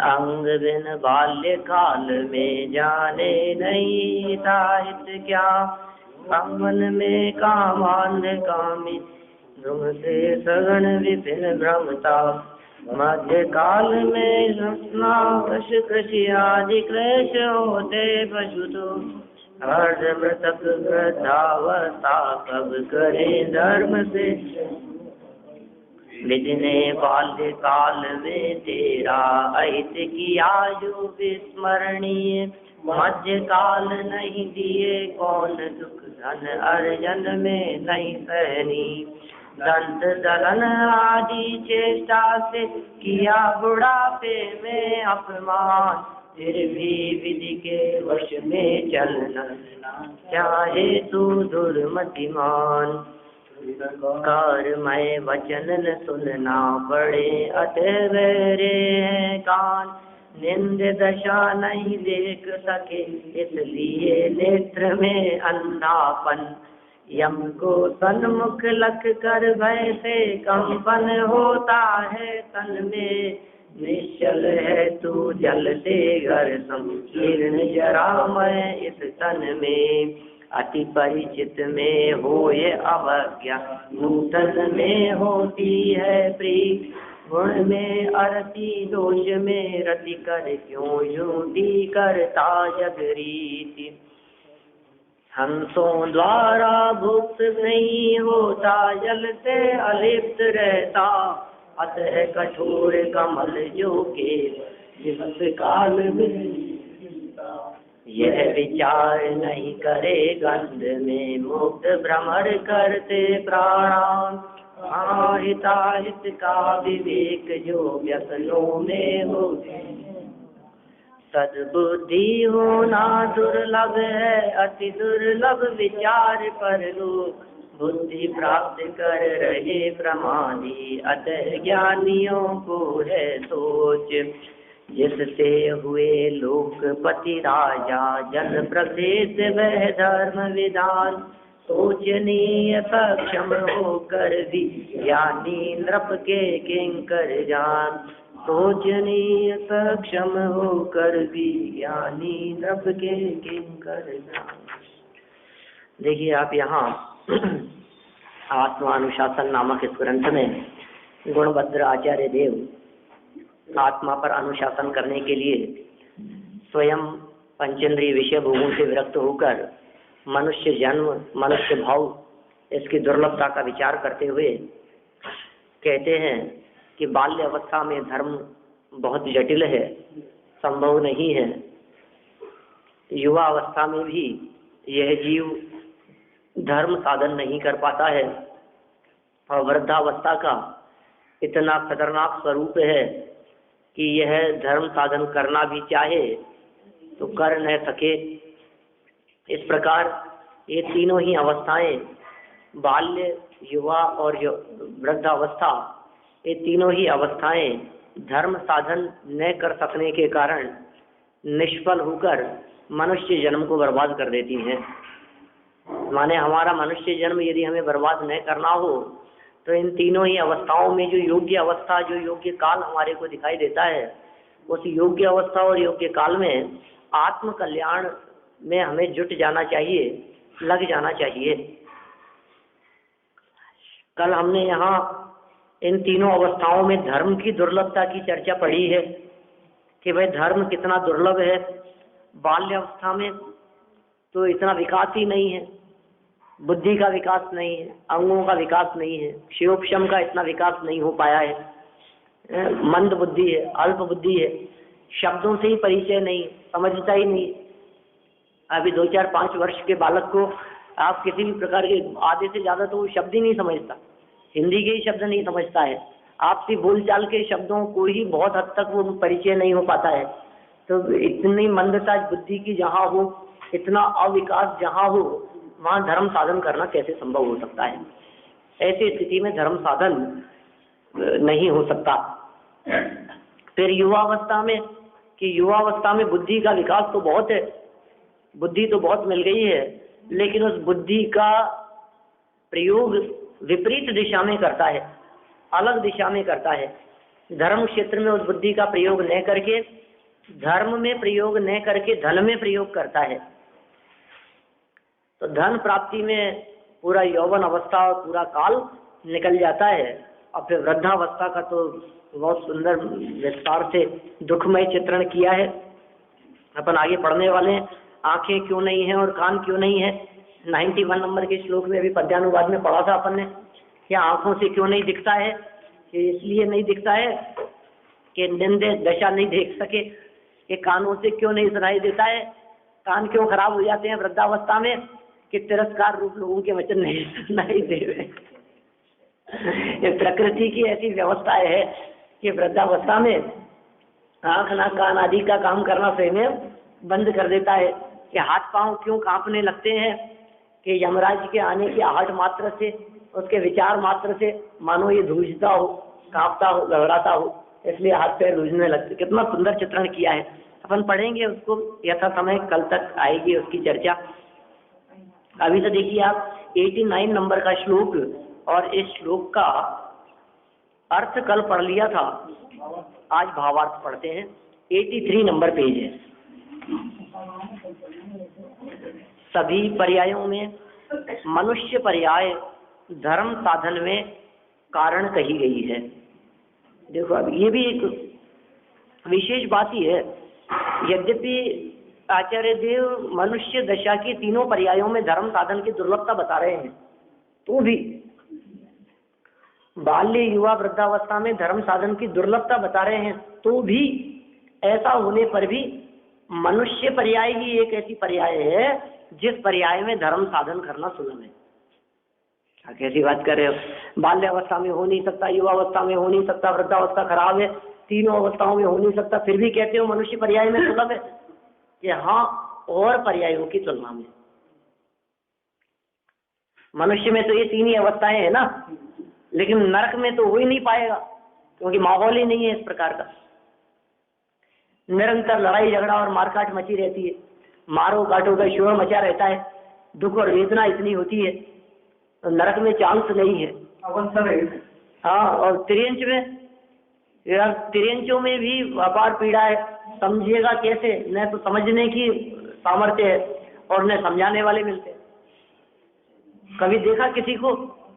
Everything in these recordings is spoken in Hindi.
अंग बिन बाल्य काल में जाने नहीं था हित क्या, कमल में कामान्ध कामी ध्रुव से सगन विपिन भ्रमता। मध्य काल में रत्ना कश कृषि आदि क्लेश होते पशु तो, हर्ष मृतक वृद्धावस्था कब करे धर्म से। विजने बाल्य काल में तेरा अहित की आयु विस्मरणीय, मध्य काल नहीं दिए कौन दुख धन अर्जन में नहीं सहनी। दंत दलन आदि चेष्टा से किया बुढ़ापे में अपमान, फिर भी विधि के वश में चलना चाहे तू दुर्मतिमान। कर्मय वचन न सुनना पड़े अतवेरे कान, निंद दशा नहीं देख सके इसलिए नेत्र में अंधापन। यम को सन्मुख लख कर भय से कंपन होता है तन में, निश्चल है तू जल से घर संकीर्ण जरामय इस तन में। अति परिचित में हो ये अवज्ञा नूतन में होती है प्रीत, गुण में अरति दोष में रति कर क्यों युति करता जग रीति। हंसों द्वारा भुक्त नहीं होता जल से अलिप्त रहता, अतः कठोर कमल जो के जिस काल में यह विचार नहीं करे गंध में मुक्त भ्रमर करते प्राणान। हिताहित का विवेक जो व्यसनों में हो, सद्बुद्धि होना दुर्लभ है अति दुर्लभ विचार पर लोग, बुद्धि प्राप्त कर रहे प्रमादी अतः ज्ञानियों को है सोच। जिससे हुए लोकपति राजा जन प्रसिद्ध वह धर्म विधान, सोचनीय सक्षम होकर भी ज्ञानी नृप के किंकर जान। सोचनीय सक्षम होकर भी ज्ञानी नृप के किंकर जान। देखिए आप यहाँ आत्मानुशासन नामक इस ग्रंथ में गुणभद्र आचार्य देव आत्मा पर अनुशासन करने के लिए स्वयं पंचेंद्रिय विषय भोगों से विरक्त होकर मनुष्य जन्म, मनुष्य भाव, इसकी दुर्लभता का विचार करते हुए कहते हैं कि बाल्य अवस्था में धर्म बहुत जटिल है, संभव नहीं है। युवा अवस्था में भी यह जीव धर्म साधन नहीं कर पाता है, और वृद्धावस्था का इतना खतरनाक स्वरूप है कि यह धर्म साधन करना भी चाहे तो कर न सके। इस प्रकार ये तीनों ही अवस्थाएं, बाल्य, युवा और वृद्धावस्था, ये तीनों ही अवस्थाएं धर्म साधन न कर सकने के कारण निष्फल होकर मनुष्य जन्म को बर्बाद कर देती हैं। माने हमारा मनुष्य जन्म यदि हमें बर्बाद न करना हो तो इन तीनों ही अवस्थाओं में जो योग्य अवस्था, जो योग्य काल हमारे को दिखाई देता है, उस योग्य अवस्था और योग्य काल में आत्म कल्याण में हमें जुट जाना चाहिए, लग जाना चाहिए। कल हमने यहाँ इन तीनों अवस्थाओं में धर्म की दुर्लभता की चर्चा पढ़ी है कि भाई धर्म कितना दुर्लभ है। बाल्य अवस्था में तो इतना विकास ही नहीं है, बुद्धि का विकास नहीं है, अंगों का विकास नहीं है, क्षयोपशम का इतना विकास नहीं हो पाया है, मंद बुद्धि है, अल्प बुद्धि है, शब्दों से ही परिचय नहीं, समझता ही नहीं। अभी 2, 4, 5 वर्ष के बालक को आप किसी भी प्रकार के आधे से ज्यादा तो वो शब्द ही नहीं समझता, हिंदी के ही शब्द नहीं समझता है, आपसी बोलचाल के शब्दों को ही बहुत हद तक वो परिचय नहीं हो पाता है। तो इतनी मंदता बुद्धि की जहाँ हो, इतना अविकास जहाँ हो, वहाँ धर्म साधन करना कैसे संभव हो सकता है। ऐसी स्थिति में धर्म साधन नहीं हो सकता। फिर युवावस्था में, कि युवावस्था में बुद्धि का विकास तो बहुत है, बुद्धि तो बहुत मिल गई है, लेकिन उस बुद्धि का प्रयोग विपरीत दिशा में करता है। अलग दिशा में करता है। धर्म क्षेत्र में उस बुद्धि का प्रयोग न करके, धर्म में प्रयोग न करके धन में प्रयोग करता है। तो धन प्राप्ति में पूरा यौवन अवस्था और पूरा काल निकल जाता है, और फिर वृद्धावस्था का तो बहुत सुंदर विस्तार से दुखमय चित्रण किया है। अपन आगे पढ़ने वाले हैं। आंखें क्यों नहीं है और कान क्यों नहीं है, 91 नंबर के श्लोक में अभी पद्यानुवाद में पढ़ा था अपन ने। क्या आंखों से क्यों नहीं दिखता है, कि इसलिए नहीं दिखता है कि निंदे दशा नहीं देख सके। कि कानों से क्यों नहीं सुनाई देता है, कान क्यों खराब हो जाते हैं वृद्धावस्था में, कि तिरस्कार रूप लोगों के वचन नहीं सुनाई दे रहे। ये प्रकृति की ऐसी व्यवस्था है कि वृद्धावस्था में आंख नाक कान आदि का काम करना स्वयं बंद कर देता है। कि हाथ पांव क्यों कांपने लगते हैं, कि यमराज के आने की आहट मात्र से, उसके विचार मात्र से मानो ये धूजता हो, कांपता हो, घबराता हो, इसलिए हाथ पैर धूजने लगते। कितना सुंदर चित्रण किया है। अपन पढ़ेंगे उसको यथा समय, कल तक आएगी उसकी चर्चा। अभी तो देखिए आप 89 नंबर का श्लोक, और इस श्लोक का अर्थ कल पढ़ लिया था, आज भावार्थ पढ़ते हैं। 83 नंबर पेज है। सभी पर्यायों में मनुष्य पर्याय धर्म साधन में कारण कही गई है। देखो अब ये भी एक विशेष बात ही है। यद्यपि आचार्य देव मनुष्य दशा की तीनों पर्यायों में धर्म साधन की दुर्लभता बता रहे हैं, तो भी बाल्य युवा वृद्धावस्था में धर्म साधन की दुर्लभता बता रहे हैं, तो भी ऐसा होने पर भी मनुष्य पर्याय ही एक ऐसी पर्याय है जिस पर्याय में धर्म साधन करना सुलभ है। क्या कैसी बात कर रहे हो, बाल्यावस्था में हो नहीं सकता, युवावस्था में हो नहीं सकता, वृद्धावस्था खराब है, तीनों अवस्थाओं में हो नहीं सकता, फिर भी कहते हो मनुष्य पर्याय में सुलभ है। कि हाँ, और पर्यायों की तुलना में मनुष्य में तो ये तीन ही अवस्थाएं हैं ना, लेकिन नरक में तो हो ही नहीं पाएगा, क्योंकि माहौल ही नहीं है इस प्रकार का। निरंतर लड़ाई झगड़ा और मारकाट मची रहती है, मारो काटो का शोर मचा रहता है, दुख और वेदना इतनी होती है, तो नरक में चांस नहीं है। हाँ, और तिर्यंच में, यार तिर्यंचों में भी अपार पीड़ा है, समझिएगा कैसे, न तो समझने की सामर्थ्य है और न समझाने वाले मिलते हैं। कभी देखा किसी को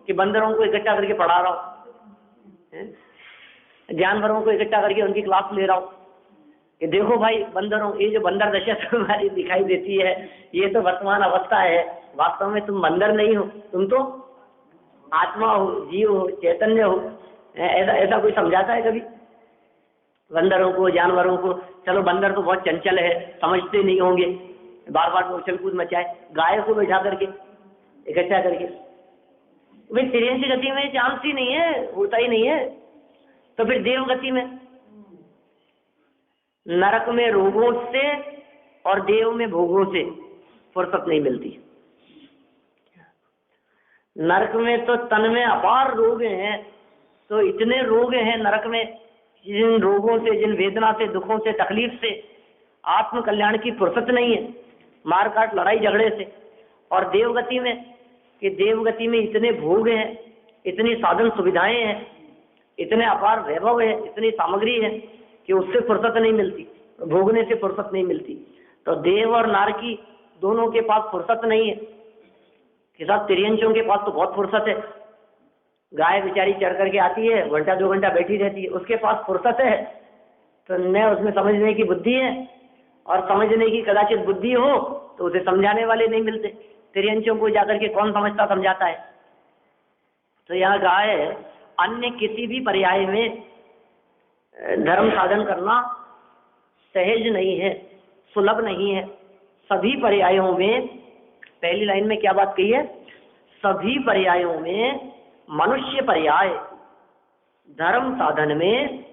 कि बंदरों को इकट्ठा करके पढ़ा रहा हूँ, जानवरों को इकट्ठा करके उनकी क्लास ले रहा हूँ कि देखो भाई बंदरों, ये जो बंदर दशा तुम्हारी दिखाई देती है, ये तो वर्तमान अवस्था है, वास्तव में तुम बंदर नहीं हो, तुम तो आत्मा हो, जीव हो, चैतन्य हो। ऐसा ऐसा कोई समझाता है कभी बंदरों को, जानवरों को? चलो बंदर तो बहुत चंचल है, समझते नहीं होंगे, बार बार उछल कूद मचाए। गाय को बैठा करके इकट्ठा करके, भाई तिर्यंच गति में चांस ही नहीं है, होता ही नहीं है। तो फिर देव गति में, नरक में रोगों से और देव में भोगों से फुर्सत नहीं मिलती। नरक में तो तन में अपार रोग हैं, तो इतने रोग हैं नरक में, जिन रोगों से, जिन वेदना से, दुखों से, तकलीफ से आत्म कल्याण की फुर्सत नहीं है, मार काट लड़ाई झगड़े से। और देवगति में, कि देवगति में इतने भोग हैं, इतनी साधन सुविधाएं हैं, इतने अपार वैभव है, इतनी सामग्री है कि उससे फुर्सत नहीं मिलती, भोगने से फुर्सत नहीं मिलती। तो देव और नारकी दोनों के पास फुर्सत नहीं है। कि साथ तिर्यंचों के पास तो बहुत फुर्सत है, गाय बेचारी चढ़ करके आती है, घंटा 2 घंटा बैठी रहती है, उसके पास फुर्सत है। तो न उसमें समझने की बुद्धि है, और समझने की कदाचित बुद्धि हो तो उसे समझाने वाले नहीं मिलते। तिर्यंचों को जाकर के कौन समझता समझाता है? तो यहाँ कहा है अन्य किसी भी पर्याय में धर्म साधन करना सहज नहीं है, सुलभ नहीं है। सभी पर्यायों में, पहली लाइन में क्या बात कही है? सभी पर्यायों में मनुष्य पर्याय धर्म साधन में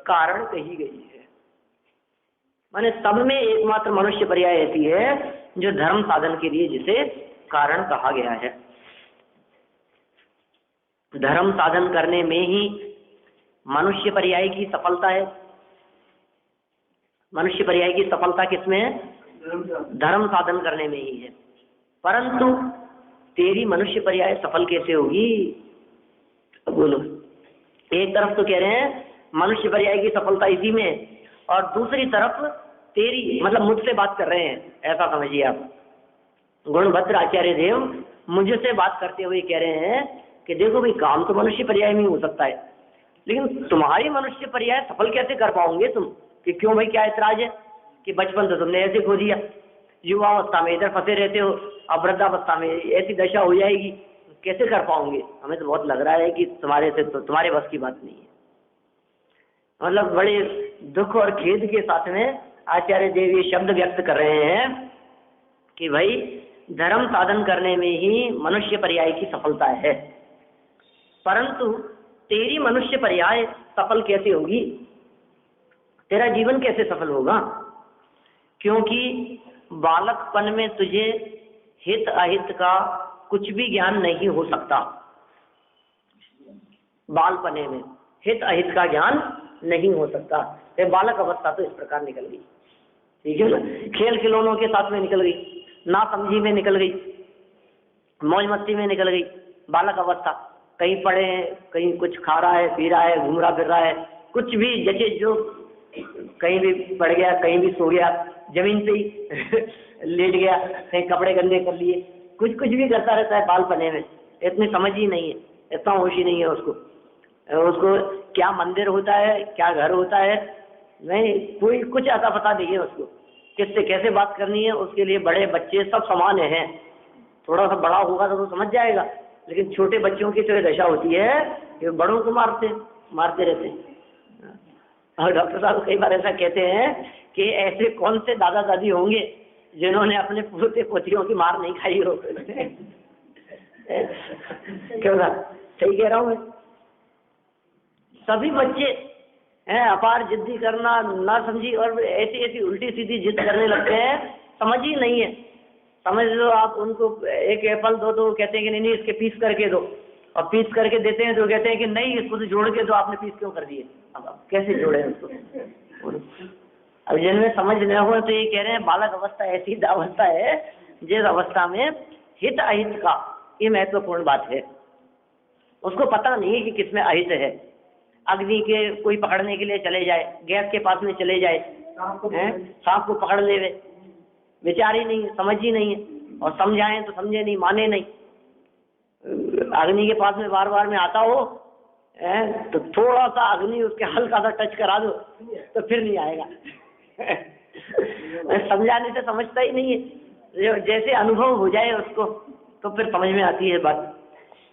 कारण कही गई है। माने सब में एकमात्र मनुष्य पर्याय ऐसी है जो धर्म साधन के लिए जिसे कारण कहा गया है। धर्म साधन करने में ही मनुष्य पर्याय की सफलता है। मनुष्य पर्याय की सफलता किसमें है? धर्म साधन करने में ही है। परंतु तेरी मनुष्य पर्याय सफल कैसे होगी? बोलो, एक तरफ तो कह रहे हैं मनुष्य पर्याय की सफलता इसी में, और दूसरी तरफ तेरी मतलब मुझसे बात कर रहे हैं, ऐसा समझिए आप। गुणभद्र आचार्य देव मुझसे बात करते हुए कह रहे हैं कि देखो भाई, काम तो मनुष्य पर्याय में हो सकता है, लेकिन तुम्हारी मनुष्य पर्याय सफल कैसे कर पाओगे तुम? कि क्यों भाई, क्या ऐतराज है कि बचपन तो तुमने ऐसे खो दिया, युवावस्था में इधर फंसे रहते हो, अब वृद्धावस्था में ऐसी दशा हो जाएगी, कैसे कर पाओगे? हमें तो बहुत लग रहा है कि तुम्हारे से तो तुम्हारे बस की बात नहीं है। मतलब बड़े दुख और खेद के साथ में आचार्य देव ये शब्द व्यक्त कर रहे हैं कि भाई, धर्म साधन करने में ही मनुष्य पर्याय की सफलता है, परंतु तेरी मनुष्य पर्याय सफल कैसे होगी? तेरा जीवन कैसे सफल होगा? क्योंकि बालकपन में तुझे हित अहित का कुछ भी ज्ञान नहीं हो सकता। बालपने में हित अहित का ज्ञान नहीं हो सकता। ये बालक अवस्था तो इस प्रकार निकल गई, ठीक है ना? खेल खिलौनों के साथ में निकल गई, ना समझी में निकल गई, मौज मस्ती में निकल गई बालक अवस्था। कहीं पड़े हैं, कहीं कुछ खा रहा है, पी रहा है, घूम रहा फिर रहा है, कुछ भी जैसे जो कहीं भी पड़ गया, कहीं भी सो गया, जमीन से ही लेट गया, कहीं कपड़े गंदे कर लिए, कुछ भी करता रहता है बालपने में। इतनी समझ ही नहीं है, इतना होश ही नहीं है उसको क्या मंदिर होता है, क्या घर होता है, नहीं कोई कुछ ऐसा पता नहीं है उसको। किससे कैसे बात करनी है, उसके लिए बड़े बच्चे सब समान हैं। थोड़ा सा बड़ा होगा तो समझ जाएगा, लेकिन छोटे बच्चों की तो ये दशा होती है कि बड़ों को मारते रहते हैं। और डॉक्टर साहब कई बार ऐसा कहते हैं कि ऐसे कौन से दादा दादी होंगे जिन्होंने अपने पोते पोतियों की मार नहीं खाई हो। क्यों ना, सही कह रहा हूँ मैं? सभी बच्चे हैं अपार जिद्दी करना, ना समझी, और ऐसी ऐसी उल्टी सीधी जिद करने लगते हैं, समझ ही नहीं है। समझ लो आप उनको एक एप्पल दो तो कहते हैं कि नहीं इसके पीस करके दो, और पीस करके देते हैं तो कहते हैं कि नहीं इसको तो जोड़ के दो, आपने पीस क्यों कर दिए? अब कैसे जोड़े उसको? अब जिनमें समझ न हो तो ये कह रहे हैं बालक अवस्था ऐसी अवस्था है जिस अवस्था में हित अहित का ये महत्वपूर्ण बात है। उसको पता नहीं है कि किसमें अहित है। अग्नि के कोई पकड़ने के लिए चले जाए, गैस के पास में चले जाए, सांप को पकड़ ले, विचार ही नहीं है, समझ ही नहीं है, और समझाएं तो समझे नहीं, माने नहीं। अग्नि के पास में बार बार में आता हो तो थोड़ा सा अग्नि उसके हल्का सा टच करा दो तो फिर नहीं आएगा। समझाने से समझता ही नहीं है, जैसे अनुभव हो जाए उसको तो फिर समझ में आती है बात।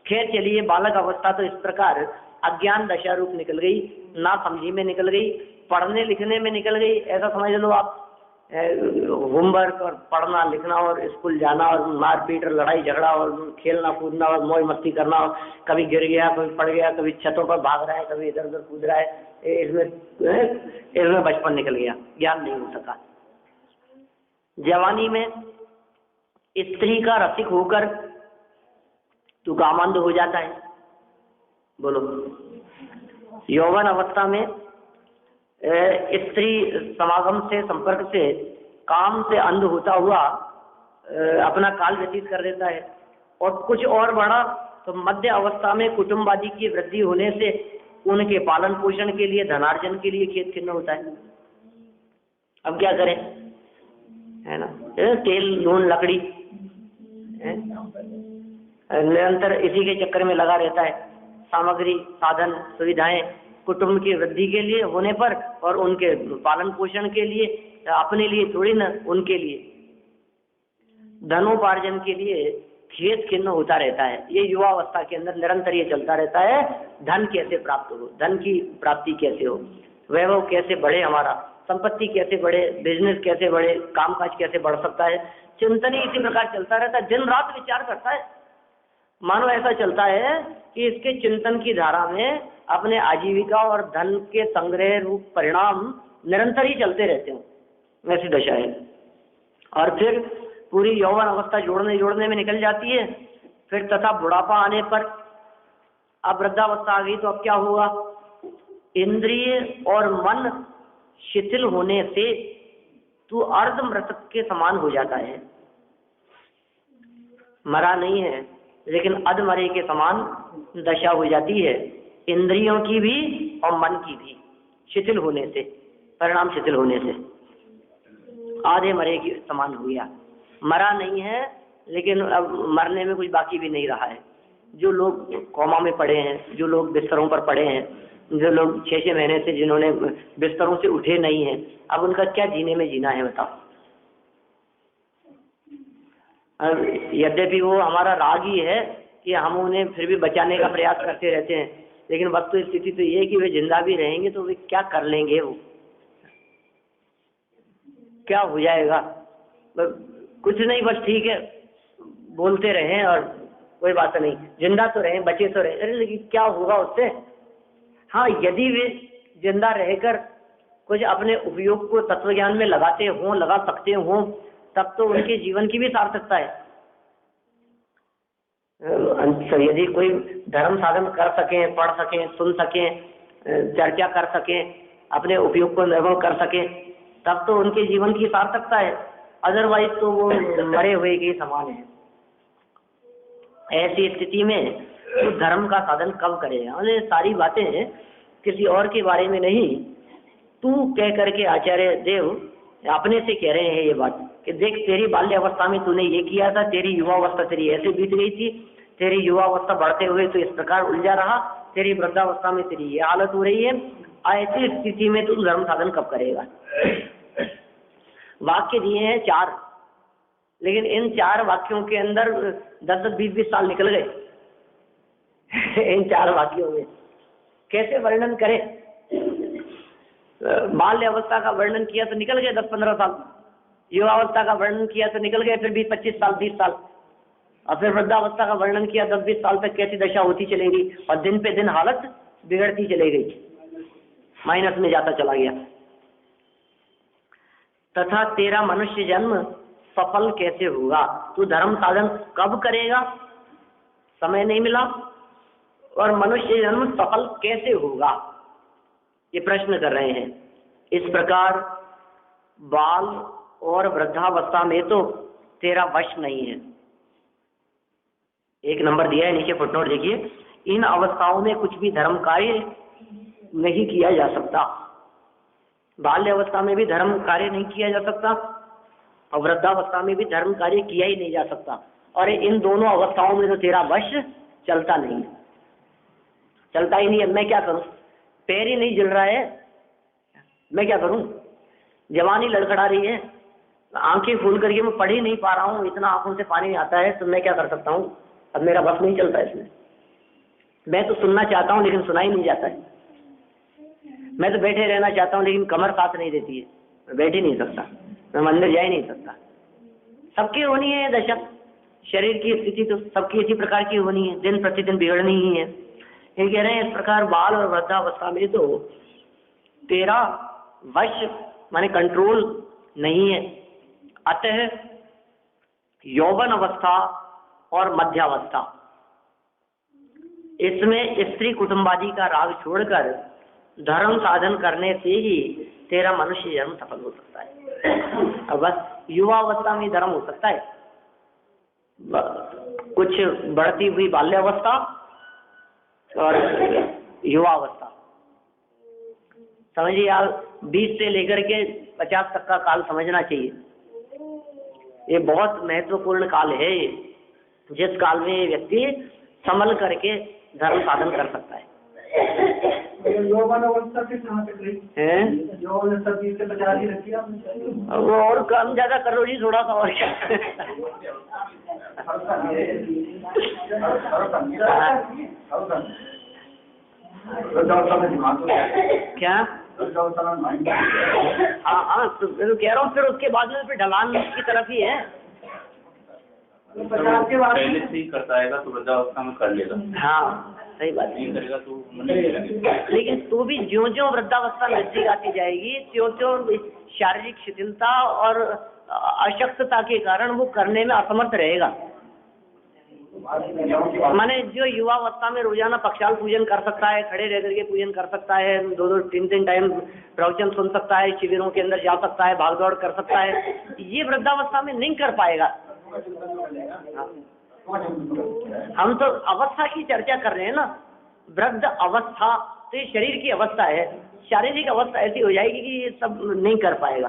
खैर चलिए, बालक अवस्था तो इस प्रकार अज्ञान दशा रूप निकल गई, ना समझी में निकल गई, पढ़ने लिखने में निकल गई। ऐसा समझ लो आप, होमवर्क और पढ़ना लिखना और स्कूल जाना और मारपीट और लड़ाई झगड़ा और खेलना कूदना और मौज मस्ती करना, और कभी गिर गया, कभी पड़ गया, कभी छतों पर भाग रहा है, कभी इधर उधर कूद रहा है, इसमें बचपन निकल गया, ज्ञान नहीं हो सका। जवानी में स्त्री का रसिक होकर तू कामांध हो जाता है। बोलो, यौवन अवस्था में स्त्री समागम से, संपर्क से, काम से अंध होता हुआ अपना काल व्यतीत कर देता है। और कुछ और बड़ा तो मध्य अवस्था में कुटुंब आदि की वृद्धि होने से उनके पालन पोषण के लिए, धनार्जन के लिए खेत खिन्न होता है। अब क्या करें, है ना? तेल नून लकड़ी निरंतर इसी के चक्कर में लगा रहता है। सामग्री, साधन, सुविधाएं कुटुंब की वृद्धि के लिए होने पर और उनके पालन पोषण के लिए, अपने लिए थोड़ी ना, उनके लिए धनोपार्जन के लिए खेत खिन्न होता रहता है। ये युवा अवस्था के अंदर निरंतर ये चलता रहता है। धन कैसे प्राप्त हो, धन की प्राप्ति कैसे हो, वैभव कैसे बढ़े, हमारा संपत्ति कैसे बढ़े, बिजनेस कैसे बढ़े, कामकाज कैसे बढ़ सकता है, चिंतन ही इसी प्रकार चलता रहता है। दिन रात विचार करता है, मानो ऐसा चलता है कि इसके चिंतन की धारा में अपने आजीविका और धन के संग्रह रूप परिणाम निरंतर ही चलते रहते हैं। वैसी दशा है। और फिर पूरी यौवन अवस्था जोड़ने में निकल जाती है। फिर तथा बुढ़ापा आने पर, अब वृद्धावस्था आ गई तो अब क्या होगा? इंद्रिय और मन शिथिल होने से तू अर्ध मृतक के समान हो जाता है। मरा नहीं है लेकिन अधमरे के समान दशा हो जाती है। इंद्रियों की भी और मन की भी शिथिल होने से, परिणाम शिथिल होने से आधे मरे के समान हो गया। मरा नहीं है लेकिन अब मरने में कुछ बाकी भी नहीं रहा है। जो लोग कोमा में पड़े हैं, जो लोग बिस्तरों पर पड़े हैं, जो लोग 6-6 महीने से जिन्होंने बिस्तरों से उठे नहीं हैं, अब उनका क्या जीने में जीना है बताओ। अब यद्यपि वो हमारा राग ही है कि हम उन्हें फिर भी बचाने का प्रयास करते रहते हैं, लेकिन वस्तु स्थिति तो ये है कि वे जिंदा भी रहेंगे तो वे क्या कर लेंगे, वो क्या हो जाएगा। कुछ नहीं, बस ठीक है बोलते रहें और कोई बात नहीं, जिंदा तो रहें, बचे तो रहें। अरे लेकिन क्या होगा उससे। हाँ, यदि वे जिंदा रहकर कुछ अपने उपयोग को तत्वज्ञान में लगाते हों, लगा सकते हों, तब तो उनके जीवन की भी सार्थकता है। यदि कोई धर्म साधन कर सकें, पढ़ सकें, सुन सकें, चर्चा कर सकें, अपने उपयोग को निर्भर कर सकें, तब तो उनके जीवन की सार्थकता है। अदरवाइज तो वो मरे हुए के समान है। ऐसी स्थिति में तो धर्म का साधन कब करेगा। मतलब सारी बातें किसी और के बारे में नहीं, तू कह करके आचार्य देव अपने से कह रहे हैं ये बात कि देख, तेरी बाल्य अवस्था में तूने ये किया था, तेरी युवा अवस्था तेरी ऐसे बीत गई थी, तेरी युवा अवस्था बढ़ते हुए तो इस प्रकार उलझा रहा, तेरी वृद्धावस्था में तेरी ये हालत हो रही है। ऐसी स्थिति में तू धर्म साधन कब करेगा। वाक्य दिए हैं 4, लेकिन इन 4 वाक्यों के अंदर 10-10, 20-20 साल निकल गए। इन 4 वाक्यों में कैसे वर्णन करें। बाल्य अवस्था का वर्णन किया तो निकल गए 10-15 साल, युवावस्था का वर्णन किया तो निकल गए फिर 20-25 साल, 30 साल, और फिर वृद्धावस्था का वर्णन किया 10-20 साल तक कैसी दशा होती चलेगी, और दिन पे दिन हालत बिगड़ती चली गई, माइनस में जाता चला गया। तथा तेरा मनुष्य जन्म सफल कैसे होगा, तू धर्म साधन कब करेगा, समय नहीं मिला, और मनुष्य जन्म सफल कैसे होगा, ये प्रश्न कर रहे हैं। इस प्रकार बाल और वृद्धावस्था में तो तेरा वश नहीं है। 1 नंबर दिया है नीचे फुटनोट देखिए, इन अवस्थाओं में कुछ भी धर्म कार्य नहीं किया जा सकता। बाल्य अवस्था में भी धर्म कार्य नहीं किया जा सकता और वृद्धावस्था में भी धर्म कार्य किया ही नहीं जा सकता, और इन दोनों अवस्थाओं में तो तेरा वश चलता नहीं, चलता ही नहीं है। मैं क्या करूं, पैर ही नहीं जल रहा है, मैं क्या करूं। जवानी लड़खड़ा रही है, आंखें खोल करके मैं पढ़ ही नहीं पा रहा हूं, इतना आंखों से पानी आता है, तो मैं क्या कर सकता हूं। अब मेरा बस नहीं चलता इसमें। मैं तो सुनना चाहता हूं लेकिन सुना ही नहीं जाता है। मैं तो बैठे रहना चाहता हूं लेकिन कमर साथ नहीं देती है, मैं बैठ ही नहीं सकता, मैं मंदिर जा ही नहीं सकता। सबकी होनी है दशा, शरीर की स्थिति तो सबकी इसी प्रकार की होनी है, दिन प्रतिदिन बिगड़नी ही है। ये कह रहे हैं इस प्रकार बाल और वृद्धावस्था में तो तेरा वश माने कंट्रोल नहीं है। अतः यौवन अवस्था और मध्यावस्था, इसमें स्त्री कुटुंबादि का राग छोड़कर धर्म साधन करने से ही तेरा मनुष्य जन्म सफल हो सकता है। अब बस युवावस्था में धर्म हो सकता है, कुछ बढ़ती हुई बाल्यावस्था और युवावस्था, समझिए आप 20 से लेकर के 50 तक का काल समझना चाहिए। ये बहुत महत्वपूर्ण काल है, जिस काल में व्यक्ति संभल करके धर्म साधन कर सकता है। यौवन अवस्था से कहाँ तक रही है? यौवन अवस्था 20 से 50 ही रखी आपने। वो और कम ज्यादा कर लो जी थोड़ा सा, और क्या। क्या हाँ, तो कह रहा हूँ फिर उसके बाद में फिर ढलान की तरफ ही है। पहले से ही करता आएगा तो वृद्धावस्था में कर लेगा। हाँ सही बात नहीं करेगा तो लेकिन तो भी ज्यों ज्यों वृद्धावस्था नजदीक आती जाएगी त्यों त्यों शारीरिक शिथिलता और अशक्तता के कारण वो करने में असमर्थ रहेगा। माने जो युवावस्था में रोजाना पक्षाल पूजन कर सकता है, खड़े रह करके पूजन कर सकता है, 2-2, 3-3 टाइम प्रवचन सुन सकता है, शिविरों के अंदर जा सकता है, भाग दौड़ कर सकता है, ये वृद्धावस्था में नहीं कर पाएगा। हम तो अवस्था की चर्चा कर रहे हैं ना, वृद्ध अवस्था तो ये शरीर की अवस्था है, शारीरिक अवस्था ऐसी हो जाएगी कि ये सब नहीं कर पाएगा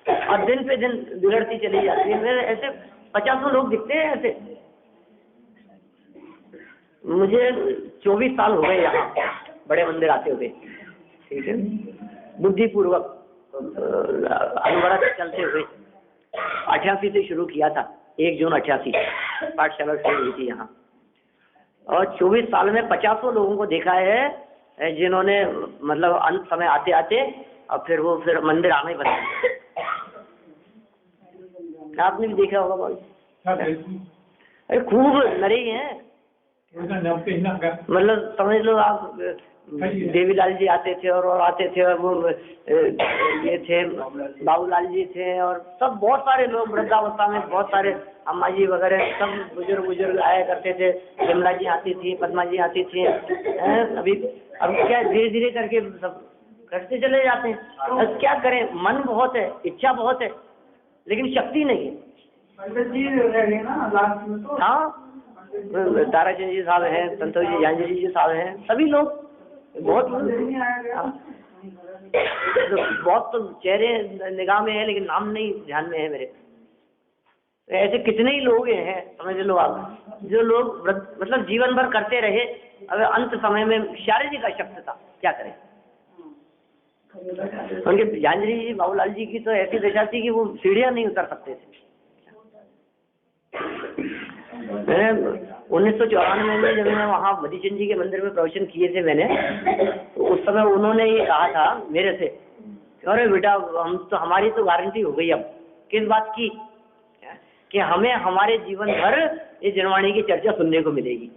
और दिन पे दिन बिगड़ती चली जाती है। मेरे ऐसे 50 लोग दिखते हैं ऐसे। मुझे 24 साल हो गए यहाँ बड़े मंदिर आते हुए, ठीक है, बुद्धिपूर्वक अनवरत चलते हुए। 88 से शुरू किया था, 1 जून 88 पाठशाला शुरू हुई थी यहाँ, और 24 साल में 50 लोगों को देखा है जिन्होंने मतलब अंत समय आते आते और फिर मंदिर आना ही बंद। आपने भी देखा होगा भाई, अरे खूब नरे हैं, मतलब समझ लो आप, देवीलाल जी आते थे और आते थे, और वो ये थे बाबूलाल जी थे, और सब बहुत सारे लोग वृद्धावस्था में, बहुत सारे अम्मा जी वगैरह सब बुजुर्ग आया करते थे। विमला जी आती थी, पद्मा जी आती थी। अभी अब क्या धीरे धीरे करके सब करते चले जाते हैं। अब क्या करें, मन बहुत है, इच्छा बहुत है, लेकिन शक्ति नहीं है। हाँ, ताराचंद जी साहब हैं, संतोष जी जानजी जी साहब हैं, सभी लोग बहुत बहुत तो चेहरे निगाह में है, लेकिन नाम नहीं ध्यान में है मेरे। ऐसे कितने ही लोग हैं, समझ लो आप, जो लोग मतलब जीवन भर करते रहे, अगर अंत समय में शारीरिक अशक्त था, क्या करें। उनके जानजी जी, बाबूलाल जी की तो ऐसी दशा थी कि वो सीढ़ियां नहीं उतर सकते थे। 1994 में जब मैं वहाँ मधुचंद जी के मंदिर में प्रवचन किए थे मैंने, तो उस समय उन्होंने ये कहा था मेरे से, अरे बेटा हम तो, हमारी तो गारंटी हो गई अब। किस बात की? कि हमें हमारे जीवन भर ये जनवाणी की चर्चा सुनने को मिलेगी।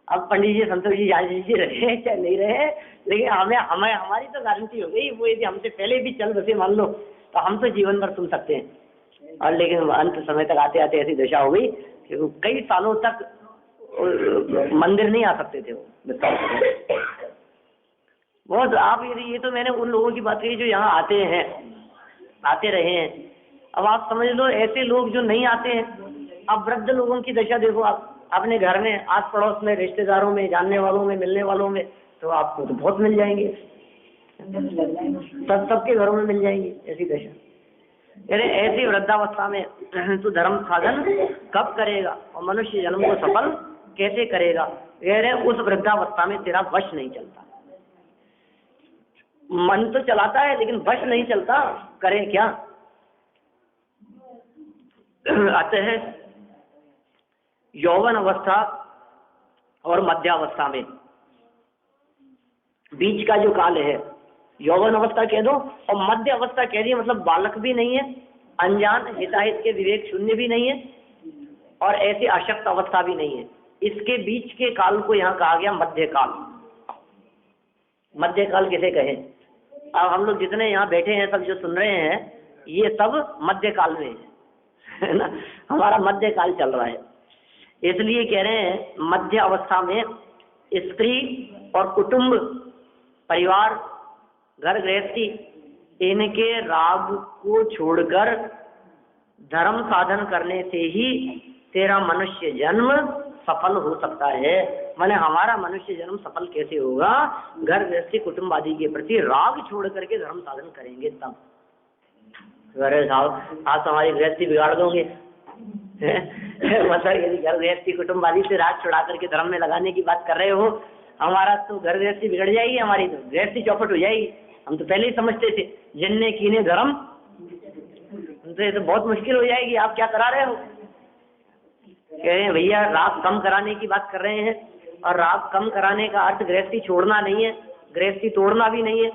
अब पंडित जी, संतोष जी, जानजी जी रहे चाहे नहीं रहे, लेकिन हमें हमारी तो गारंटी हो गई। वो यदि हमसे पहले भी चल बसे मान लो, तो हम तो जीवन भर सुन सकते हैं। और लेकिन अंत समय तक आते आते ऐसी दशा हो गई कि वो कई सालों तक मंदिर नहीं आ सकते थे। वो बहुत, आप ये तो मैंने उन लोगों की बात कही जो यहाँ आते रहे हैं। अब आप समझ लो ऐसे लोग जो नहीं आते हैं। अब वृद्ध लोगों की दशा देखो, आप अपने घर में, आस पड़ोस में, रिश्तेदारों में, जानने वालों में, मिलने वालों में, तो आपको तो बहुत मिल जाएंगे, सबके घरों में मिल जाएंगी ऐसी दशा। अरे ऐसी वृद्धावस्था में तू धर्म साधन कब करेगा और मनुष्य जन्म को सफल कैसे करेगा? अरे उस वृद्धावस्था में तेरा वश नहीं चलता। मन तो चलाता है लेकिन वश नहीं चलता, करे क्या? अतः यौवन अवस्था और मध्यावस्था में बीच का जो काल है, यौवन अवस्था कह दो और मध्य अवस्था कह दिए, मतलब बालक भी नहीं है, अनजान हिताहित के विवेक शून्य भी नहीं है, और ऐसी अशक्त अवस्था भी नहीं है। इसके बीच के काल को यहाँ कहा गया मध्यकाल। मध्यकाल किसे कहे? अब हम लोग जितने यहाँ बैठे हैं, सब जो सुन रहे हैं, ये सब मध्यकाल में है ना। हमारा मध्यकाल चल रहा है, इसलिए कह रहे हैं मध्य अवस्था में स्त्री और कुटुंब, परिवार, घर गृहस्थी, इनके राग को छोड़कर धर्म साधन करने से ही तेरा मनुष्य जन्म सफल हो सकता है। माने हमारा मनुष्य जन्म सफल कैसे होगा? घर गृहस्थी, कुटुंब आदि के प्रति राग छोड़ करके धर्म साधन करेंगे तब। अरे साहब आप तो हमारी गृहस्थी बिगाड़ दोगे मतलब यदि घर गृहस्थी, कुटुंब आदि से राग छुड़ा करके धर्म में लगाने की बात कर रहे हो, हमारा तो घर गृहस्थी बिगड़ जाएगी, हमारी तो गृहस्थी चौपट हो जाएगी। हम तो पहले ही समझते थे जिनने कीने धर्म, तो ये तो बहुत मुश्किल हो जाएगी। आप क्या करा रहे हो? कह रहे हैं भैया राग कम कराने की बात कर रहे हैं, और राग कम कराने का अर्थ गृहस्थी छोड़ना नहीं है, गृहस्थी तोड़ना भी नहीं है।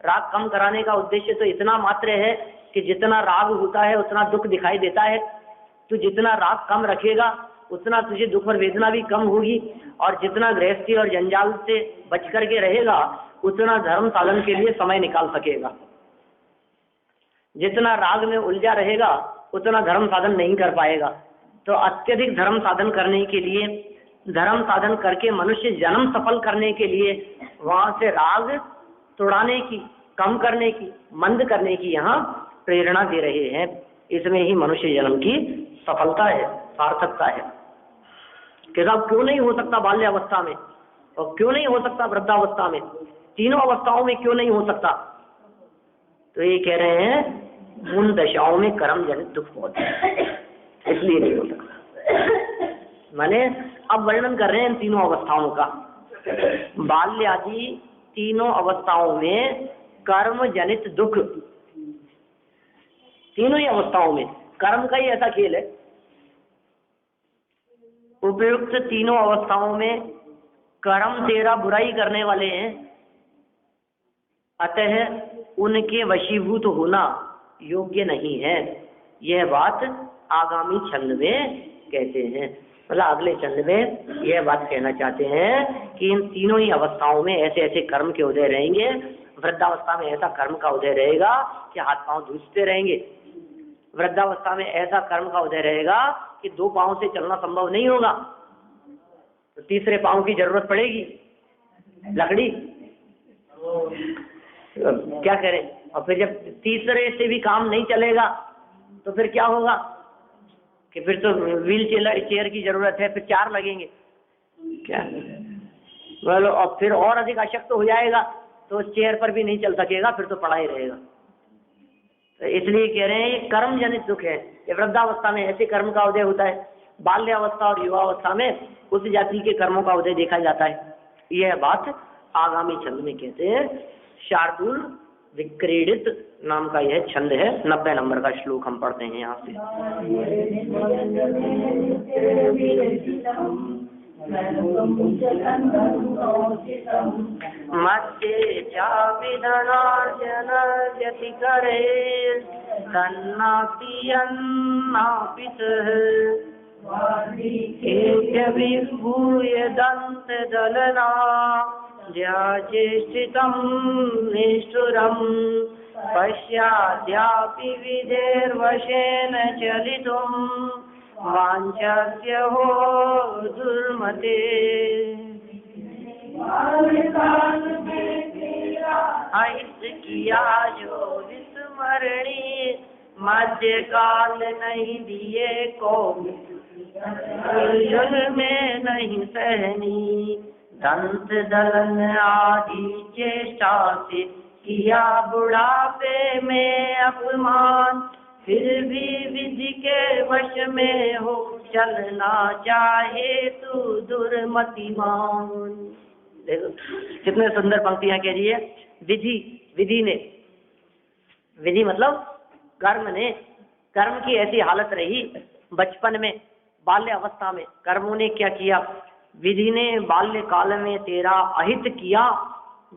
राग कम कराने का उद्देश्य तो इतना मात्र है कि जितना राग होता है उतना दुख दिखाई देता है। तो जितना राग कम रखेगा उतना तुझे दुख और वेदना भी कम होगी, और जितना गृहस्थी और जंजाल से बच करके रहेगा उतना धर्म साधन के लिए समय निकाल सकेगा। जितना राग में उलझा रहेगा उतना धर्म साधन नहीं कर पाएगा। तो अत्यधिक धर्म साधन करने के लिए, धर्म साधन करके मनुष्य जन्म सफल करने के लिए वहां से राग तोड़ाने की, कम करने की, मंद करने की यहाँ प्रेरणा दे रहे हैं। इसमें ही मनुष्य जन्म की सफलता है, सार्थकता है। कि साहब क्यों नहीं हो सकता बाल्यावस्था में? और क्यों नहीं हो सकता वृद्धावस्था में, तीनों अवस्थाओं में क्यों नहीं हो सकता? तो ये कह रहे हैं उन दशाओं में कर्म जनित दुख होता है, इसलिए नहीं हो सकता। माने अब वर्णन कर रहे हैं इन तीनों अवस्थाओं का। बाल्य आदि तीनों अवस्थाओं में कर्म जनित दुख, तीनों ही अवस्थाओं में कर्म का ही ऐसा खेल है। उपयुक्त तीनों अवस्थाओं में कर्म तेरा बुराई करने वाले हैं, अतः उनके वशीभूत होना योग्य नहीं है। यह बात आगामी छंद में कहते हैं। मतलब अगले छंद में यह बात कहना चाहते हैं कि इन तीनों ही अवस्थाओं में ऐसे ऐसे कर्म के उदय रहेंगे। वृद्धावस्था में ऐसा कर्म का उदय रहेगा कि हाथ पांव धूसते रहेंगे। वृद्धावस्था में ऐसा कर्म का उदय रहेगा कि दो पांव से चलना संभव नहीं होगा, तो तीसरे पांव की जरूरत पड़ेगी, लकड़ी। क्या करें? और फिर जब तीसरे से भी काम नहीं चलेगा तो फिर क्या होगा कि फिर तो व्हील चेयर की जरूरत है, फिर 4 लगेंगे क्या? बोलो, और फिर और अधिक अशक्त हो जाएगा तो चेयर पर भी नहीं चल सकेगा, फिर तो पड़ा ही रहेगा। तो इसलिए कह रहे हैं ये कर्म जनित दुख है। ये वृद्धावस्था में ऐसे कर्म का उदय होता है, बाल्यावस्था और युवावस्था में उस जाति के कर्मों का उदय देखा जाता है। यह बात आगामी छंद में कहते हैं। शार्दूल विक्रीडित नाम का यह छंद है। 90 नंबर का श्लोक हम पढ़ते हैं यहाँ से। मध्य चाविधनार्जन यति करे तन्नापि अन्नापितः विभूय दंत दलना ज्याचेष्टितं निष्ठुरं पश्याद्यापि विधेर्वशेन चलितुं वाञ्छस्य हो दुर्मते। अहित किया जो विस्मरणी मध्य काल नहीं दिए को युग में नहीं सहनी दंत दलन आदि चेष्टा से किया बुढ़ापे में अपमान फिर भी विधि के वश में हो चलना चाहे तू दुर्मतिमान। देखो कितने सुंदर पंक्तियां कह रही है। विधि ने, विधि मतलब कर्म ने, कर्म की ऐसी हालत रही बचपन में, बाल्य अवस्था में कर्मों ने क्या किया? विधि ने बाल्य काल में तेरा अहित किया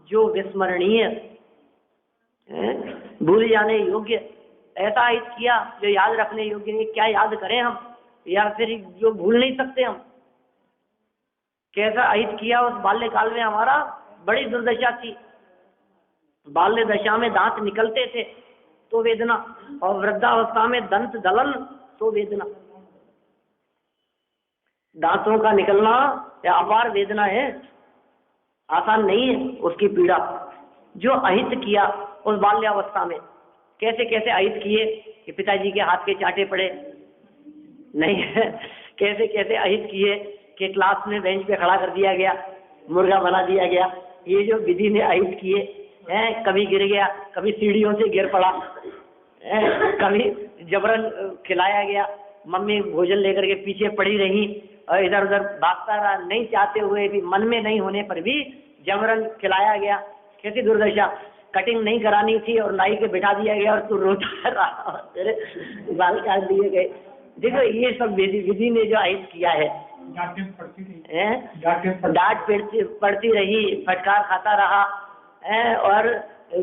जो विस्मरणीय, भूल जाने योग्य, ऐसा अहित किया जो याद रखने योग्य नहीं। क्या याद करें हम, या फिर जो भूल नहीं सकते हम? कैसा अहित किया उस बाल्य काल में हमारा? बड़ी दुर्दशा थी। बाल्य दशा में दांत निकलते थे तो वेदना, और वृद्धावस्था में दंत दलन तो वेदना। दांतों का निकलना या अपार वेदना है, आसान नहीं है उसकी पीड़ा। जो अहित किया उस बाल्यावस्था में, कैसे कैसे अहित किए कि पिताजी के हाथ के चाटे पड़े नहीं है, कैसे कैसे अहित किए कि क्लास में बेंच पे खड़ा कर दिया गया, मुर्गा बना दिया गया। ये जो विधि ने अहित किए हैं, कभी गिर गया, कभी सीढ़ियों से गिर पड़ा, कभी जबरन खिलाया गया, मम्मी भोजन लेकर के पीछे पड़ी रही और इधर उधर भागता रहा, नहीं चाहते हुए भी, मन में नहीं होने पर भी जबरन खिलाया गया। कैसी दुर्दशा! कटिंग नहीं करानी थी और नाई के बिठा दिया गया और तू रोता रहा, तेरे बाल काट दिए गए। देखो ये सब विधि ने जो अहित किया है, डांट पड़ती रही, फटकार खाता रहा, और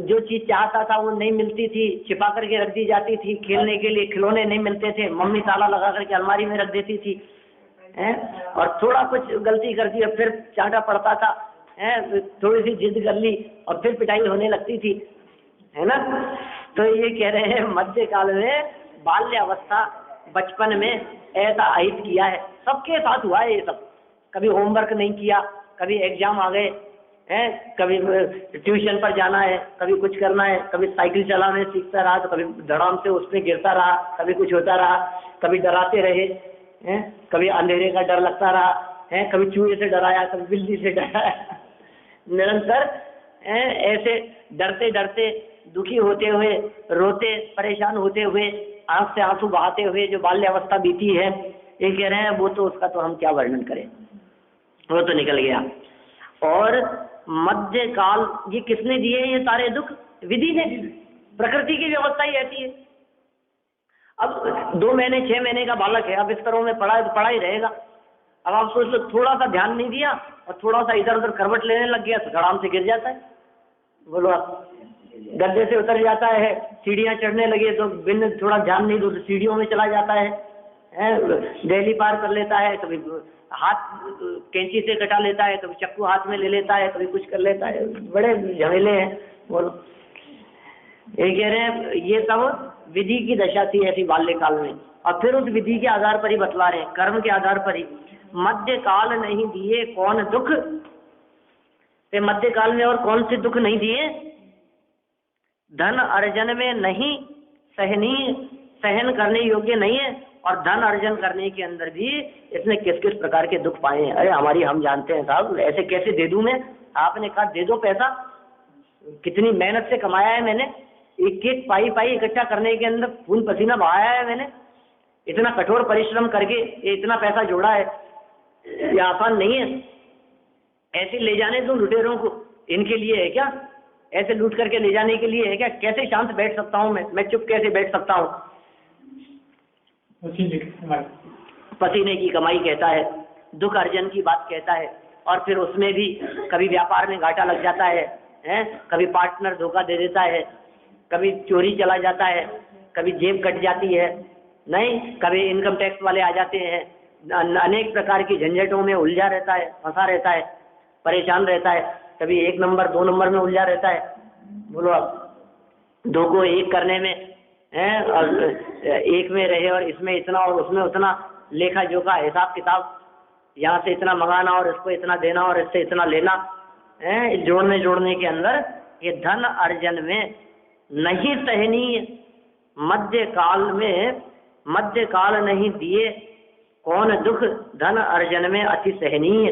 जो चीज चाहता था वो नहीं मिलती थी, छिपा करके रख दी जाती थी। खेलने के लिए खिलौने नहीं मिलते थे, मम्मी ताला लगा करके अलमारी में रख देती थी, और थोड़ा कुछ गलती कर दी और फिर चाटा पड़ता था, थोड़ी सी जिद कर ली और फिर पिटाई होने लगती थी, है ना। तो ये कह रहे हैं मध्य काल में, बाल्य अवस्था, बचपन में ऐसा अहित किया है। सबके साथ हुआ है ये सब। कभी होमवर्क नहीं किया, कभी एग्जाम आ गए, कभी ट्यूशन पर जाना है, कभी कुछ करना है, कभी साइकिल चलाने सीखता रहा तो कभी धड़ाम से उसमें गिरता रहा, कभी कुछ होता रहा, कभी डराते रहे, कभी अंधेरे का डर लगता रहा, है, कभी चूहे से डराया, कभी बिल्ली से डराया, निरंतर ऐसे डरते डरते, दुखी होते हुए, रोते परेशान होते हुए, आंख से आंसू बहाते हुए जो बाल्यावस्था बीती है, ये कह रहे हैं वो तो उसका तो हम क्या वर्णन करें, वो तो निकल गया। और मध्य काल ये किसने दिए ये सारे दुख? विधि ने, प्रकृति की व्यवस्था ही ऐसी है। अब 2 महीने 6 महीने का बालक है, अब बिस्तरों में पड़ा है तो पड़ा ही रहेगा। अब आप सोच लो, थोड़ा सा ध्यान नहीं दिया और थोड़ा सा इधर उधर करवट लेने लग गया तो धड़ाम से गिर जाता है। बोलो आप, गद्दे से उतर जाता है, सीढ़ियां चढ़ने लगे तो बिन थोड़ा ध्यान नहीं दो तो सीढ़ियों में चला जाता है, दहली पार कर लेता है, कभी हाथ कैंची से कटा लेता है, कभी चक्कू हाथ में ले लेता है, कभी कुछ कर लेता है, बड़े झमेले हैं। बोलो, ये कह रहे हैं ये सब विधि की दशा थी ऐसी बाल्यकाल में, और फिर उस विधि के आधार पर ही बतला रहे हैं, कर्म के आधार पर ही। मध्य काल नहीं दिए कौन दुख, ते मध्य काल में और कौन से दुख नहीं दिए? धन अर्जन में नहीं सहनीय, सहन करने योग्य नहीं है, और धन अर्जन करने के अंदर भी इसने किस किस प्रकार के दुख पाए हैं। अरे हमारी हम जानते हैं साहब, ऐसे कैसे दे दूं मैं? आपने कहा दे दो पैसा, कितनी मेहनत से कमाया है मैंने, एक एक पाई पाई इकट्ठा करने के अंदर खून पसीना बहाया है मैंने, इतना कठोर परिश्रम करके ये इतना पैसा जोड़ा है, ये आसान नहीं है। ऐसे ले जाने दूं लुटेरों को, इनके लिए है क्या? ऐसे लूट करके ले जाने के लिए है क्या? कैसे शांत बैठ सकता हूं मैं चुप कैसे बैठ सकता हूं? पसीने की कमाई कहता है, दुख अर्जन की बात कहता है, और फिर उसमें भी कभी व्यापार में घाटा लग जाता है, कभी पार्टनर धोखा दे देता है, कभी चोरी चला जाता है, कभी जेब कट जाती है, नहीं कभी इनकम टैक्स वाले आ जाते हैं, अनेक प्रकार की झंझटों में उलझा रहता है, फंसा रहता है, परेशान रहता है, कभी 1 नंबर 2 नंबर में उलझा रहता है। बोलो अब 2 को 1 करने में और 1 में रहे और इसमें इतना और उसमें उतना, लेखा जोखा हिसाब किताब, यहाँ से इतना मंगाना और इसको इतना देना और इससे इतना लेना, जोड़ने के अंदर ये धन अर्जन में नहीं सहनीय, मध्य काल नहीं दिए कौन दुख, धन अर्जन में अति सहनीय।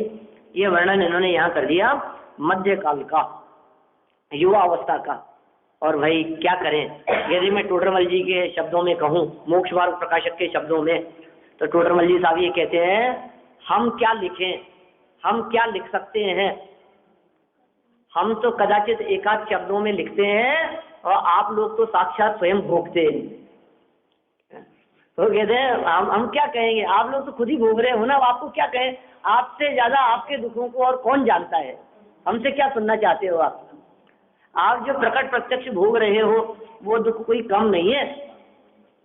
ये वर्णन इन्होंने यहाँ कर दिया मध्य काल का, युवा अवस्था का। और भाई क्या करें, यदि मैं टोडरमल जी के शब्दों में कहूँ, मोक्ष मार्ग प्रकाशक के शब्दों में, तो टोडरमल जी साहब ये कहते हैं, हम क्या लिखें, हम क्या लिख सकते हैं, हम तो कदाचित एकाध शब्दों में लिखते हैं और आप लोग तो साक्षात स्वयं भोगते हैं। तो कहते हैं हम क्या कहेंगे, आप लोग तो खुद ही भोग रहे हो ना, आपको क्या कहें, आपसे ज्यादा आपके दुखों को और कौन जानता है, हमसे क्या सुनना चाहते हो आप जो प्रकट प्रत्यक्ष भोग रहे हो वो दुख कोई कम नहीं है।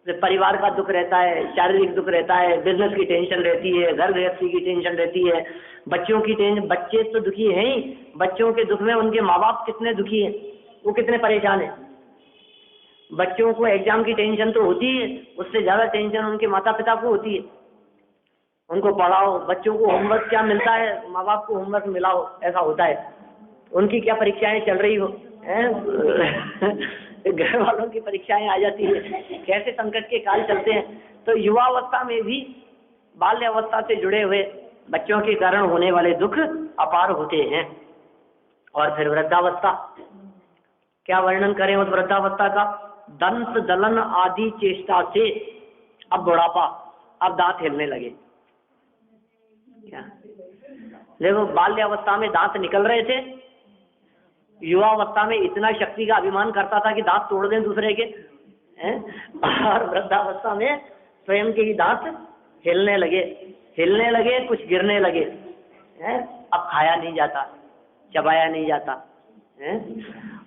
परिवार का दुख रहता है, शारीरिक दुख रहता है, बिजनेस की टेंशन रहती है, घर गृहस्थी की टेंशन रहती है, बच्चों की टेंशन, बच्चे तो दुखी हैं ही, बच्चों के दुख में उनके माँ बाप कितने दुखी हैं, वो कितने परेशान हैं। बच्चों को एग्जाम की टेंशन तो होती है, उससे ज्यादा टेंशन उनके माता पिता को होती है। उनको पढ़ाओ, बच्चों को होमवर्क क्या मिलता है, माँ बाप को होमवर्क मिलाओ, ऐसा होता है। उनकी क्या परीक्षाएं चल रही हो, घर वालों की परीक्षाएं आ जाती है, कैसे संकट के काल चलते हैं। तो युवावस्था में भी बाल्य अवस्था से जुड़े हुए बच्चों के कारण होने वाले दुख अपार होते हैं। और फिर वृद्धावस्था, क्या वर्णन करें उस वृद्धावस्था का, दंत दलन आदि चेष्टा से, अब बुढ़ापा, अब दांत हिलने लगे। क्या देखो, बाल्यावस्था में दांत निकल रहे थे, युवावस्था में इतना शक्ति का अभिमान करता था कि दांत तोड़ दें दूसरे के, और वृद्धावस्था में स्वयं के ही दांत हिलने लगे, कुछ गिरने लगे, अब खाया नहीं जाता, चबाया नहीं जाता,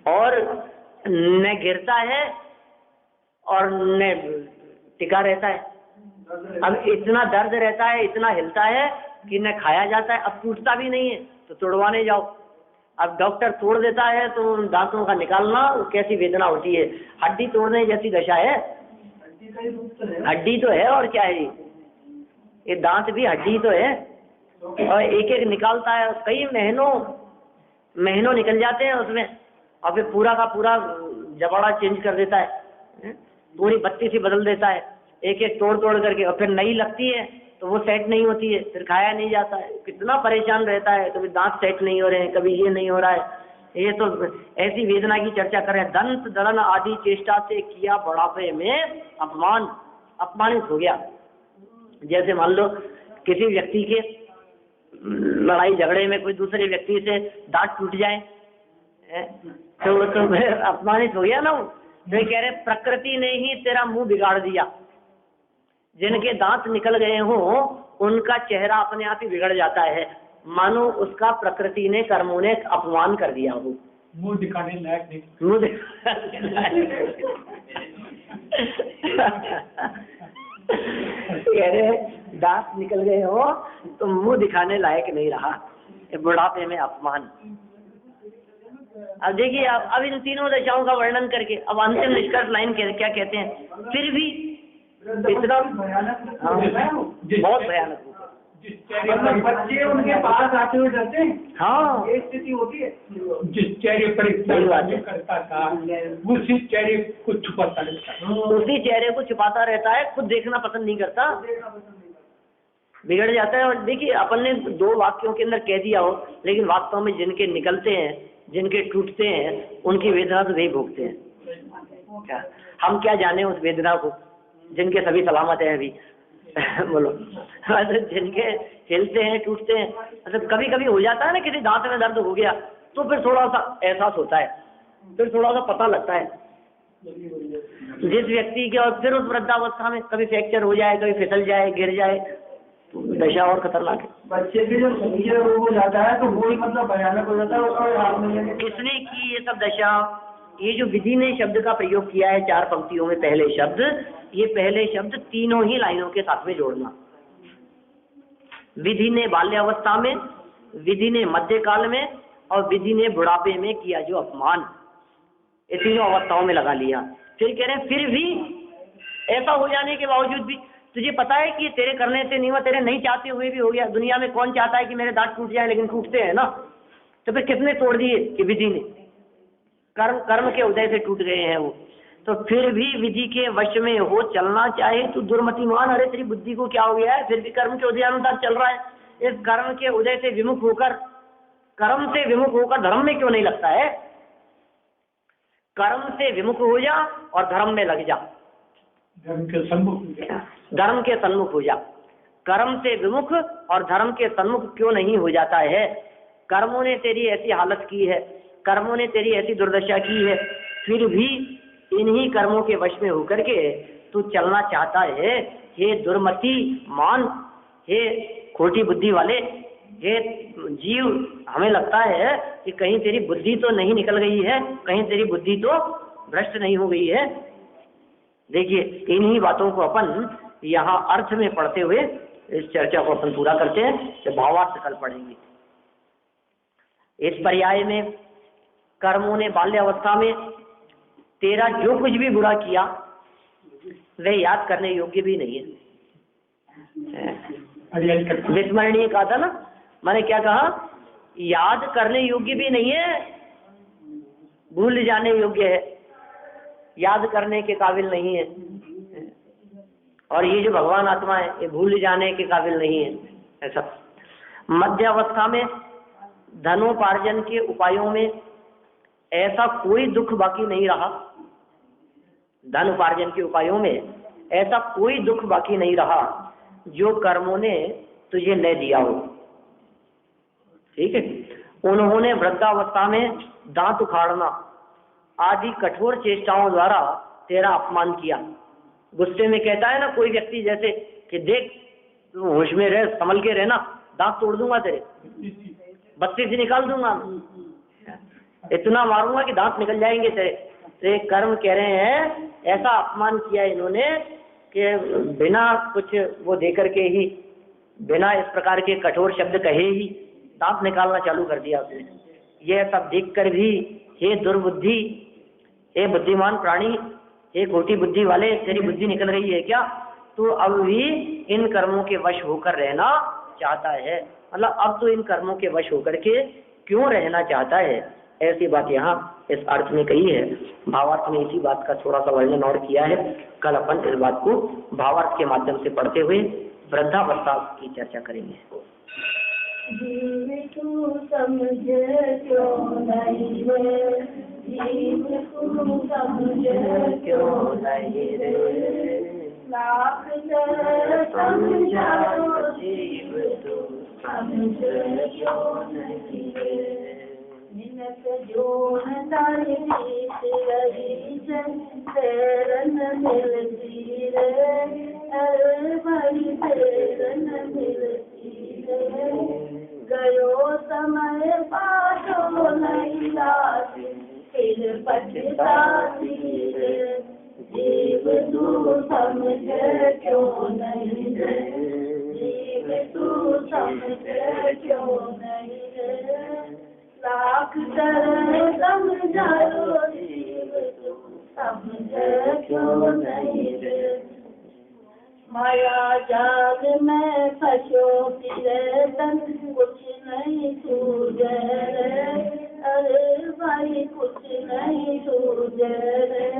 और न गिरता है और न टिका रहता है। अब इतना दर्द रहता है, इतना हिलता है कि न खाया जाता है, अब टूटता भी नहीं है तो तोड़वाने जाओ। अब डॉक्टर तोड़ देता है तो दांतों का निकालना कैसी वेदना होती है, हड्डी तोड़ने जैसी दशा है। हड्डी तो है और क्या है, ये दांत भी हड्डी तो है, और एक एक निकालता है, कई महीनों निकल जाते हैं उसमें, और फिर पूरा का पूरा जबाड़ा चेंज कर देता है, पूरी बत्ती सी बदल देता है, एक एक तोड़ करके, और फिर नई लगती है तो वो सेट नहीं होती है, फिर खाया नहीं जाता है, कितना परेशान रहता है, कभी दांत सेट नहीं हो रहे हैं, कभी ये नहीं हो रहा है। ये तो ऐसी वेदना की चर्चा कर रहे हैं। दंत दलन आदि चेष्टा से किया बुढ़ापे में अपमान, अपमानित हो गया। जैसे मान लो किसी व्यक्ति के लड़ाई झगड़े में कोई दूसरे व्यक्ति से दांत टूट जाए तो वो तो अपमानित हो गया ना। वो कह रहे प्रकृति ने ही तेरा मुंह बिगाड़ दिया। जिनके दांत निकल गए हों उनका चेहरा अपने आप ही बिगड़ जाता है, मानो उसका प्रकृति ने, कर्मों ने अपमान कर दिया हो। मुंह दिखाने लायक नहीं, मुंह दिखाने लायक कह रहे दांत निकल गए हो तो मुंह दिखाने लायक नहीं रहा, बुढ़ापे में अपमान। अब देखिए आप, अब इन तीनों दशाओं का वर्णन करके अब अंतिम निष्कर्ष लाइन क्या कहते हैं, फिर भी इतना भयानक, बहुत भयानक रूप है। बच्चे उनके पास आते हुए डरते हैं। हाँ, ये स्थिति होती है। जिस चेहरे पर करता था उसी चेहरे को छुपाता रहता है, उसी चेहरे को छुपाता रहता है, खुद देखना पसंद नहीं करता, बिगड़ जाता है। और देखिए अपन ने 2 वाक्यों के अंदर कह दिया हो, लेकिन वास्तव में जिनके निकलते हैं, जिनके टूटते हैं, उनकी वेदना तो वही भोगते हैं। क्या हम क्या जाने उस वेदना को, जिनके सभी सलामत है अभी बोलो। जिनके हिलते हैं, टूटते हैं, मतलब कभी कभी हो जाता है ना, किसी दांत में दर्द हो गया तो फिर थोड़ा सा एहसास होता है, फिर थोड़ा सा पता लगता है जिस व्यक्ति के। और फिर उस वृद्धावस्था में कभी फ्रैक्चर हो जाए, कभी फिसल जाए, गिर जाए, तो दशा और खतरनाक है। बच्चे भी जब शरीर रोग हो जाता है तो वो ही मतलब भयानक हो जाता है। किसने की ये सब दशा? ये जो विधि ने शब्द का प्रयोग किया है 4 पंक्तियों में, पहले शब्द, ये पहले शब्द तीनों ही लाइनों के साथ में जोड़ना। विधि ने बाल्यावस्था में, विधि ने मध्यकाल में और विधि ने बुढ़ापे में किया जो अपमान, ये तीनों अवस्थाओं में लगा लिया। फिर कह रहे हैं फिर भी ऐसा हो जाने के बावजूद भी तुझे पता है कि तेरे करने से नहीं हुआ, तेरे नहीं चाहते हुए भी हो गया। दुनिया में कौन चाहता है कि मेरे दांत टूट जाए, लेकिन टूटते हैं ना। तो फिर किसने तोड़ दिए? कि विधि ने। कर्म के उदय से टूट गए हैं वो। तो फिर भी विधि के वश में हो चलना चाहे तो दुर्मतिमान, अरे तेरी बुद्धि को क्या हो गया है, फिर भी कर्म के उदय अनुसार चल रहा है। इस कर्म के उदय से विमुख होकर, कर्म से विमुख होकर धर्म में क्यों नहीं लगता है? कर्म से विमुख हो जा और धर्म में लग जा, धर्म के सन्मुख हो जा, धर्म के सन्मुख हो जा। कर्म से विमुख और धर्म के सन्मुख क्यों नहीं हो जाता है? कर्मों ने तेरी ऐसी हालत की है, कर्मों ने तेरी ऐसी दुर्दशा की है, फिर भी इन्हीं कर्मों के वश में होकर के तू चलना चाहता है। हे दुर्मति मान, हे खोटी बुद्धि वाले, हे जीव, हमें लगता है कि कहीं तेरी बुद्धि तो नहीं निकल गई है, कहीं तेरी बुद्धि तो भ्रष्ट नहीं हो गई है। देखिए इन्हीं बातों को अपन यहाँ अर्थ में पढ़ते हुए इस चर्चा को अपन पूरा करते हैं, तो भावार्थ कल पढ़ेंगे। इस पर्याय में कर्मों ने बाल्यावस्था में तेरा जो कुछ भी बुरा किया वह याद करने योग्य भी नहीं है। विस्मरणीय कहा था ना, मैंने क्या कहा? याद करने योग्य भी नहीं है, भूल जाने योग्य है, याद करने के काबिल नहीं है। और ये जो भगवान आत्मा है ये भूल जाने के काबिल नहीं है। ऐसा मध्यावस्था में धनोपार्जन के उपायों में ऐसा कोई दुख बाकी नहीं रहा, धन उपार्जन के उपायों में ऐसा कोई दुख बाकी नहीं रहा जो कर्मों ने तुझे न दिया हो। ठीक है, उन्होंने वृद्धावस्था में दांत उखाड़ना आदि कठोर चेष्टाओं द्वारा तेरा अपमान किया। गुस्से में कहता है ना कोई व्यक्ति, जैसे कि देख तू होश में रह, संभल के रहना, दांत तोड़ दूंगा तेरे, बत्ती से निकाल दूंगा, इतना मारूंगा कि दांत निकल जाएंगे तेरे। तो एक कर्म कह रहे हैं ऐसा अपमान किया इन्होंने कि बिना कुछ वो देकर के ही, बिना इस प्रकार के कठोर शब्द कहे ही दांत निकालना चालू कर दिया उसने। यह सब देखकर भी हे दुर्बुद्धि, हे बुद्धिमान प्राणी, हे खोटी बुद्धि वाले, तेरी बुद्धि निकल रही है क्या? तो अब भी इन कर्मों के वश होकर रहना चाहता है, मतलब अब तो इन कर्मों के वश होकर के क्यों रहना चाहता है, ऐसी बात यहाँ इस अर्थ में कही है। भावार्थ में इसी बात का थोड़ा सा वर्णन और किया है। कल अपन इस बात को भावार्थ के माध्यम से पढ़ते हुए वृद्धावस्था की चर्चा करेंगे। जीव तू समझ क्यों नहीं रे, जीव तू समझ क्यों नहीं रे, लाख समझाओ जीव तू समझ क्यों नहीं रे, निनक जोन तारी बीत रही जन तेरन मिलती रे, अरे भाई तेरन मिलती रे, गयो समय पाछो नहीं लाती फिर पछताती रे, जीव तू समझ क्यों नहीं रे, जीव तू समझ क्यों नहीं रे, लाख तरह समझाओ जीव तू समझ क्यों नहीं रे, माया जाल में फंसो फिरे तन कुछ नहीं सूझे रे, अरे भाई कुछ नहीं सूझे रे,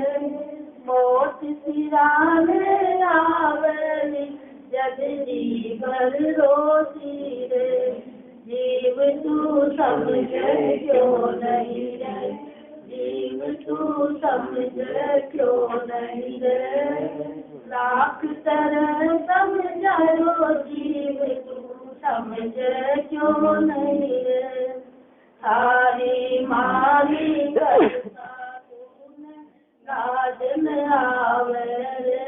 मौत सिराने आवेली जब जीवन रोती रे, जीव तू समझ क्यों नहीं रे, जीव तू समझ क्यों नहीं रे, लाख तरह समझाओ जीव तू समझ क्यों नहीं रे, सारी मारी करता तूने लाज न आवे रे,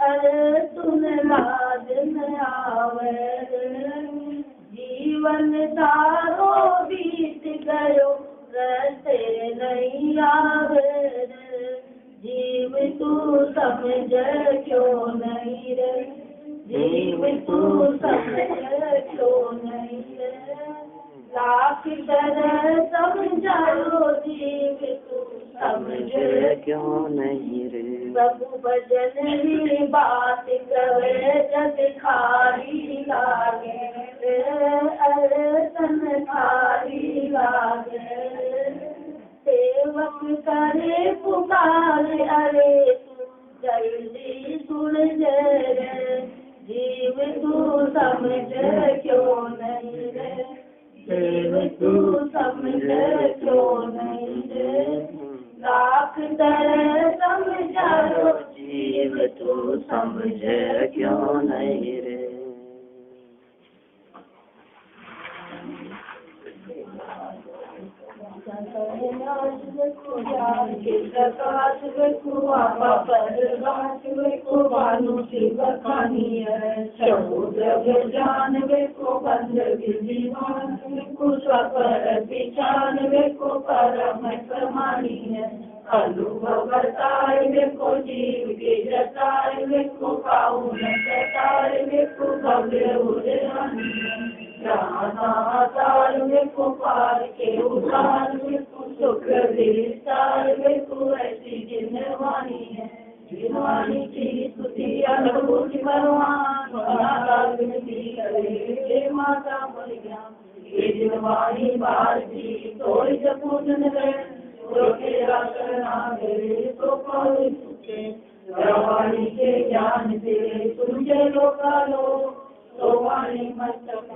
अरे तूने लाज न आवे रे, जीवन तारो बीत गयो रहते नहीं आवे रे, जीव तू समझ क्यों नहीं रे, जीव तू समझ क्यों नहीं रे, लाख तरह समझाओ जीव तू समझ क्यों नहीं रे, सब भजन भी बात कहे जग खारी लागे रे, अरे तन खारी लागे, सेवक करे पुकारे अरे तू जल्दी सुन रे, जीव तू समझ क्यों नहीं रे, जीव तू समझ क्यों नहीं रे, लाख तरह समझाओ जीव तू समझ क्यों नहीं रे, प्रकाश को आपा परगाश को भानु शिव खानी है, समुद्र जान को बंद जीवन को स्वपर पिछान को परम प्रमाणी है, अनुभव बताए को जीव के जताए को पाऊन जताए को भव्य उदानी है, तार को पार के उतार को सुख विस्तार को ऐसी जिनवानी है, जिनवानी की स्तुति अनुभूति भगवान माता बलिग्राम, ये जिनवानी भारती तोड़ पूजन है, तो तेरा करना करे तो पावे सुखे, वाणी के ज्ञान से तुझे लोका लो, तो वाणी मस्तक